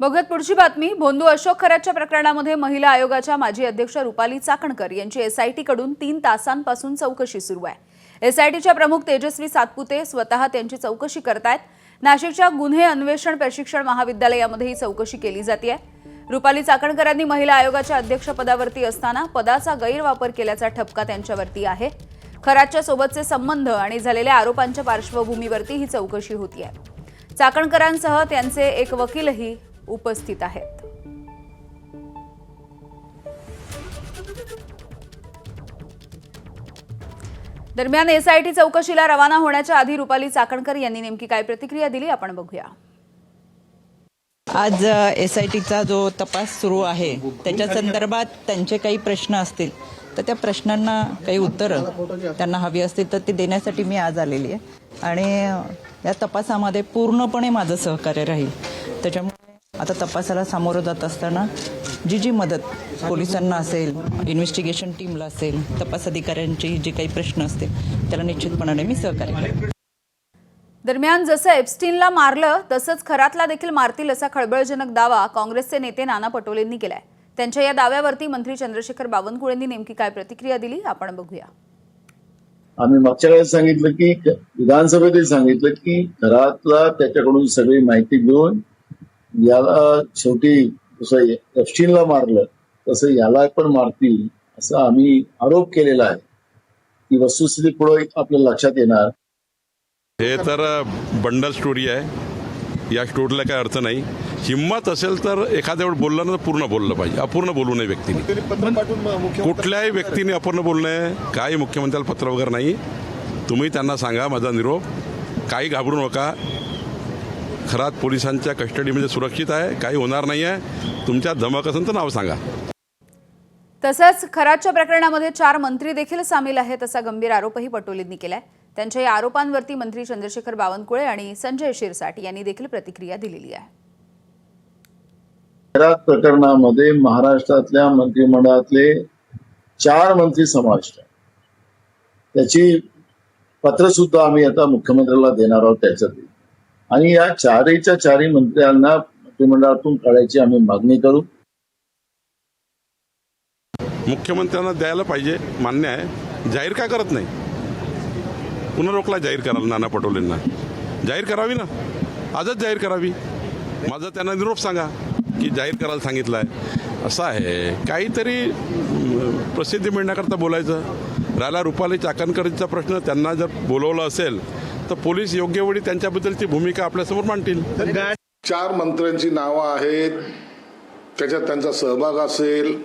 बघत पुढची बातमी. भोंदू अशोक खरातच्या प्रकरणामध्ये महिला आयोगाच्या माजी अध्यक्ष रुपाली चाकणकर यांची एसआयटी कडून 3 तासांपासून चौकशी सुरू आहे. एसआयटीच्या प्रमुख तेजस्वी सातपुते स्वतः त्यांची चौकशी करतायत. नाशिकच्या गुन्हे अन्वेषण प्रशिक्षण महाविद्यालयामध्ये ही चौकशी केली जाते. रुपाली चाकणकरांनी महिला आयोगाच्या अध्यक्षपदावरती असताना पदाचा गैरवापर केल्याचा ठपका त्यांच्यावरती आहे. खरातच्या सोबतचे संबंध आणि झालेल्या आरोपांच्या पार्श्वभूमीवरती ही चौकशी होतीये. चाकणकरांसह त्यांचे एक वकीलही उपस्थित आहेत. दरम्यान एसआयटी चौकशीला रवाना होण्याच्या आधी रुपाली चाकणकर यांनी नेमकी काय प्रतिक्रिया दिली आपण बघूया. आज एसआयटीचा जो तपास सुरू आहे त्याच्या संदर्भात त्यांचे काही प्रश्न असतील तर त्या प्रश्नांना काही उत्तरं त्यांना हवी असतील तर ते देण्यासाठी मी आज आलेली आहे आणि या तपासामध्ये पूर्णपणे माझं सहकार्य राहील. त्याच्यामुळे आता तपासाला सामोरं जात असताना जी मदत पोलिसांना असेल, इन्व्हेस्टिगेशन टीमला असेल, तपास अधिकाऱ्यांची जे काही प्रश्न असतील त्याला निश्चितपणाने मी सहकार्य करेन. दरम्यान जसं एप्स्टीनला मारलं तसंच खरातला देखील मारतील असा खळबळजनक दावा काँग्रेसचे नेते नाना पटोलेंनी केलाय. त्यांच्या या दाव्यावरती मंत्री चंद्रशेखर बावनकुळेंनी नेमकी काय प्रतिक्रिया दिली आपण बघूया. आम्ही मागच्या वेळेस सांगितलं की विधानसभेतही सांगितलं की खरातला त्याच्याकडून सगळी माहिती घेऊन याला शेवटी जसं एप्स्टीनला मारलं तसं याला पण मारतील असं आम्ही आरोप केलेला आहे. ती वस्तुस्थिती पुढे आपल्या लक्षात येणार. हे तर बंडल स्टोरी आहे. या स्टोरीला काय अर्थ नाही. हिंमत असेल तर एखाद्या वेळ बोललं ना पूर्ण बोललं पाहिजे. अपूर्ण बोलू नये व्यक्तीने. कुठल्याही व्यक्तीने अपूर्ण बोलू नये. काही मुख्यमंत्र्याला पत्र वगैरे नाही. तुम्ही त्यांना सांगा माझा निरोप. काही घाबरू नका. खरात पोलिसांच्या कस्टडीमध्ये सुरक्षित आहे. काही होणार नाही आहे. तुमच्या धमक असेल तर नाव सांगा. तसंच खरातच्या प्रकरणामध्ये 4 मंत्री देखील सामील आहेत असा गंभीर आरोपही पटोलेंनी केलाय. त्यांच्या या आरोपांवरती मंत्री चंद्रशेखर बावनकुळे आणि संजय शिरसाट यांनी देखील प्रतिक्रिया दिलेली आहे. खरात प्रकरणामध्ये महाराष्ट्रातल्या मंत्रिमंडळातले 4 मंत्री समाविष्ट आहेत. त्याची पत्र सुद्धा आम्ही आता मुख्यमंत्र्याला देणार आहोत त्याच्यात. आणि या 4च्या मंत्र्यांना मंत्रिमंडळातून काढायची आम्ही मागणी करू. मुख्यमंत्र्यांना द्यायला पाहिजे, मान्य आहे. जाहीर का करत नाही? पुन्हा रोखला जाहीर करायला नाना पटोलेंना. जाहीर करावी ना, आजच जाहीर करावी. माझा त्यांना निरोप सांगा की जाहीर करायला सांगितलं आहे. असं आहे, काहीतरी प्रसिद्धी मिळण्याकरता बोलायचं. राहिला रुपाली चाकणकरचा प्रश्न, त्यांना जर बोलवलं असेल तर पोलीस योग्य वेळी त्यांच्याबद्दलची भूमिका आपल्यासमोर मांडतील. 4 मंत्र्यांची नावं आहेत, त्याच्यात त्यांचा सहभाग असेल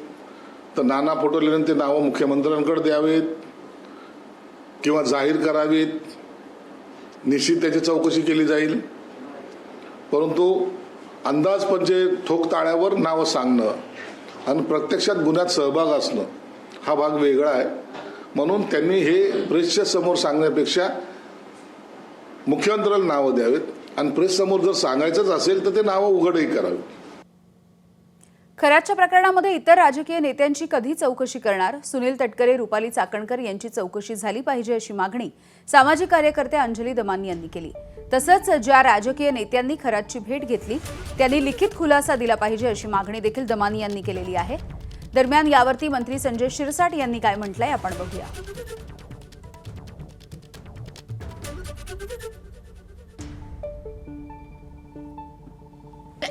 तर नाना पटोलेंनी ते नावं मुख्यमंत्र्यांकडे द्यावेत किंवा जाहीर करावीत. निश्चित त्याची चौकशी केली जाईल. परंतु अंदाजपंचे ठोक ताळ्यावर नावं सांगणं आणि प्रत्यक्षात गुन्ह्यात सहभाग असणं हा भाग वेगळा आहे. म्हणून त्यांनी हे प्रेसच्या समोर सांगण्यापेक्षा मुख्यमंत्र्याला नावं द्यावेत आणि प्रेस समोर जर सांगायचंच असेल तर ते नावं उघडही करावीत. खरातच्या प्रकरणामध्ये इतर राजकीय नेत्यांची कधी चौकशी करणार? सुनील तटकरे, रुपाली चाकणकर यांची चौकशी झाली पाहिजे अशी मागणी सामाजिक कार्यकर्त्या अंजली दमानी यांनी केली. तसंच ज्या राजकीय नेत्यांनी खरातची भेट घेतली त्यांनी लिखित खुलासा दिला पाहिजे अशी मागणी देखील दमानी यांनी केलेली आहे. दरम्यान यावरती मंत्री संजय शिरसाट यांनी काय म्हटलंय आपण बघूया.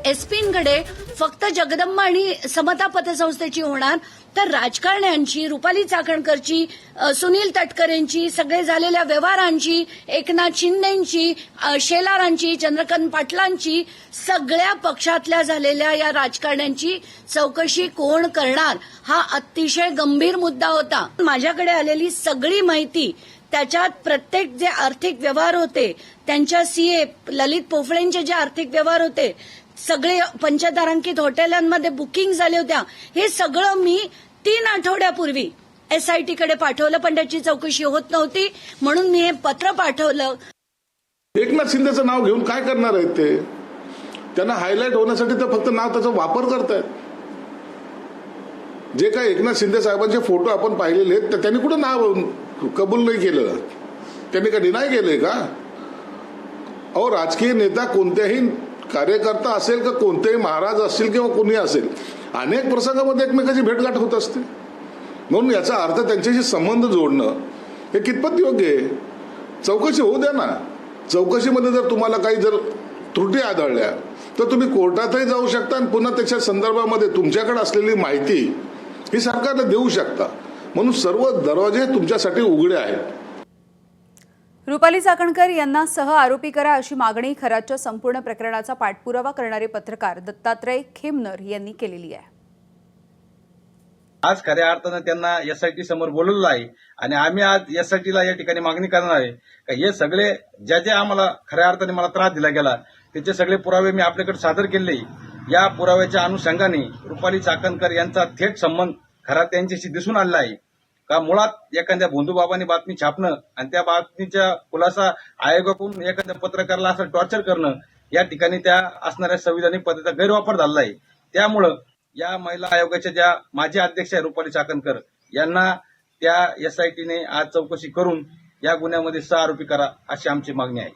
एसपींकडे फक्त जगदंबा आणि समता पतसंस्थेची होणार तर राजकारण्यांची, रुपाली चाकणकरची, सुनील तटकरेंची, सगळे झालेल्या व्यवहारांची, एकनाथ शिंदेंची, शेलारांची, चंद्रकांत पाटलांची, सगळ्या पक्षातल्या झालेल्या या राजकारण्यांची चौकशी कोण करणार हा अतिशय गंभीर मुद्दा होता. माझ्याकडे आलेली सगळी माहिती, त्याच्यात प्रत्येक जे आर्थिक व्यवहार होते, त्यांच्या सीए ललित पोफळेंचे जे आर्थिक व्यवहार होते, सगळे पंचतारांकित हॉटेलांमध्ये बुकिंग झाल्या होत्या, हे सगळं मी 3 आठवड्यापूर्वी एसआयटीकडे पाठवलं. पण त्याची चौकशी होत नव्हती म्हणून मी हे पत्र पाठवलं. एकनाथ शिंदेचं नाव घेऊन काय करणार आहेत ते? त्यांना हायलाइट होण्यासाठी तर फक्त नाव त्याचा वापर करतायत. जे काही एकनाथ शिंदे साहेबांचे फोटो आपण पाहिलेले आहेत तर त्यांनी कुठे नाव कबूल नाही केलं? त्यांनी का डिनाय केलंय का? अहो, राजकीय नेता कोणत्याही कार्यकर्ता असेल का कोणतेही महाराज असतील किंवा कोणी असेल, अनेक प्रसंगामध्ये एकमेकाची भेटगाठ होत असते. म्हणून याचा अर्थ त्यांच्याशी संबंध जोडणं हे कितपत योग्य आहे? चौकशी होऊ द्या ना. चौकशीमध्ये जर तुम्हाला काही जर त्रुटी आढळल्या तर तुम्ही कोर्टातही जाऊ शकता आणि पुन्हा त्याच्या संदर्भामध्ये तुमच्याकडे असलेली माहिती ही सरकारला देऊ शकता. म्हणून सर्व दरवाजे तुमच्यासाठी उघडे आहेत. रुपाली चाकणकर यांना सह आरोपी करा अशी मागणी खरातच्या संपूर्ण प्रकरणाचा पाठपुरावा करणारे पत्रकार दत्तात्रय खेमनर यांनी केलेली आहे. आज खऱ्या अर्थानं त्यांना एसआयटी समोर बोलवलं आहे आणि आम्ही आज एसआयटीला या ठिकाणी मागणी करणार आहे का हे सगळे ज्या आम्हाला खऱ्या अर्थाने मला त्रास दिला गेला त्याचे सगळे पुरावे मी आपल्याकडे सादर केले. या पुराव्याच्या अनुषंगाने रुपाली चाकणकर यांचा थेट संबंध खरात यांच्याशी दिसून आलेला आहे. का मुळात एखाद्या भोंदूबाबांनी बातमी छापणं आणि त्या बातमीच्या खुलासा आयोगाकडून एखाद्या पत्रकाराला असं टॉर्चर करणं या ठिकाणी त्या असणाऱ्या संविधानिक पद्धतीचा गैरवापर झाला आहे. त्यामुळं या महिला आयोगाच्या ज्या माजी अध्यक्ष आहे रुपाली चाकणकर यांना त्या एसआयटीने आज चौकशी करून या गुन्ह्यामध्ये 6 आरोपी करा अशी आमची मागणी आहे.